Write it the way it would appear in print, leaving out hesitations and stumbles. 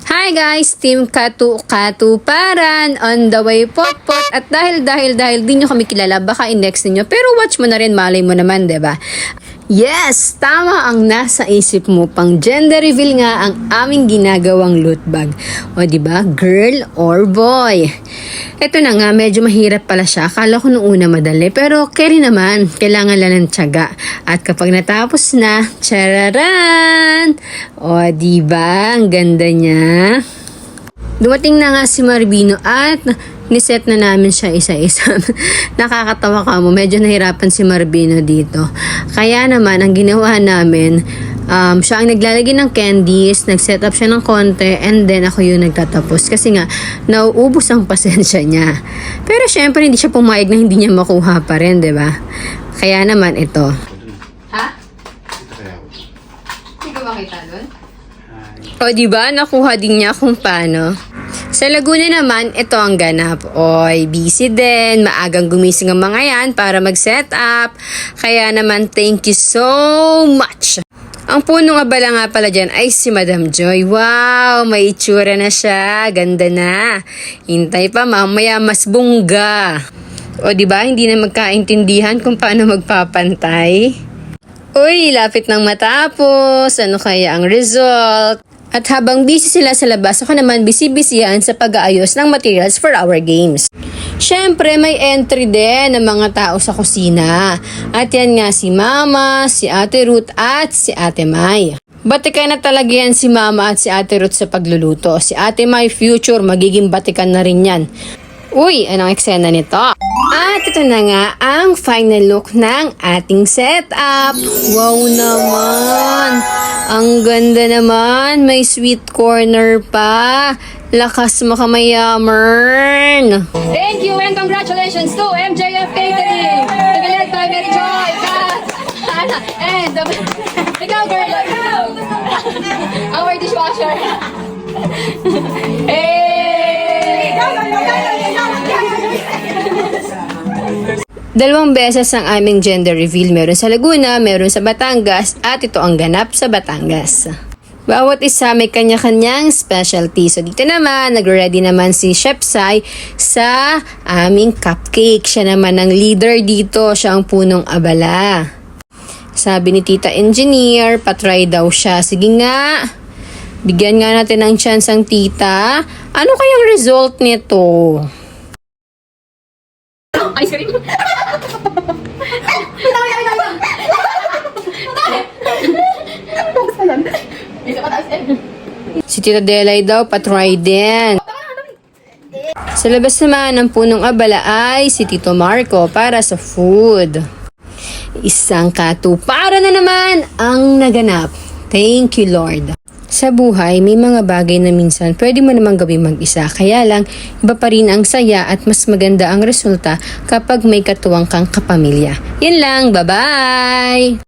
Hi guys, Team Katuparan on the way pot at dahil di nyo kami kilala, baka i-next ninyo pero watch mo na rin, malay mo naman, 'di ba? Yes, tama ang nasa isip mo, pang gender reveal nga ang aming ginagawang loot bag. O 'di ba, girl or boy? Ito na nga, medyo mahirap pala siya. Akala ko nung una madali, pero carry naman, kailangan lang ng tiyaga. At kapag natapos na, chararan! O 'di ba, ang ganda niya. Dumating na nga si Marbino at niset na namin siya isa-isa. Nakakatawa ka mo, medyo nahirapan si Marbino dito. Kaya naman, ang ginawa namin, siya ang naglalagay ng candies, nag-set up siya ng konti, and then ako yung nagtatapos. Kasi nga, nauubos ang pasensya niya. Pero syempre, hindi siya pumayag na hindi niya makuha pa rin, di ba? Kaya naman ito. Ha? Hindi ko makita doon? O diba, nakuha din niya kung paano. Sa Laguna naman, ito ang ganap. Oy, busy din. Maagang gumising ang mga yan para mag-set up. Kaya naman, thank you so much. Ang punong abala nga pala dyan ay si Madam Joy. Wow, may itsura na siya. Ganda na. Hintay pa, mamaya mas bongga. O diba, hindi na magkaintindihan kung paano magpapantay. Uy, lapit nang matapos. Ano kaya ang result? At habang busy sila sa labas, ako naman busy-busyhan sa pag-aayos ng materials for our games. Syempre, may entry din ng mga tao sa kusina. At yan nga si Mama, si Ate Ruth at si Ate May. Batikan na talaga yan si Mama at si Ate Ruth sa pagluluto. Si Ate May future, magiging batikan na rin yan. Uy, anong eksena nito? At ito na nga ang final look ng ating setup. Wow naman! Ang ganda naman, may sweet corner pa. Lakas makamayaman. Thank you and congratulations to MJF Catering. Nag-led by Mary Joy, Kat, Hannah, and ikaw, girl. Our dishwasher. Dalawang beses ang aming gender reveal. Meron sa Laguna, meron sa Batangas, at ito ang ganap sa Batangas. Bawat isa may kanya-kanyang specialty. So dito naman, nag-ready naman si Chef Sai sa aming cupcake. Siya naman ang leader dito. Siya ang punong abala. Sabi ni Tita Engineer, patry daw siya. Sige nga, bigyan nga natin ng chance ang tita. Ano kayang result nito? Ice cream. Si Tita Delay daw patry din. Sa labas naman ng punong abala ay si Tito Marco para sa food. Isang katuparan na naman ang naganap. Thank you, Lord. Sa buhay, may mga bagay na minsan pwede mo namang gawin mag-isa. Kaya lang, iba pa rin ang saya at mas maganda ang resulta kapag may katuwang kang kapamilya. Yan lang, bye-bye!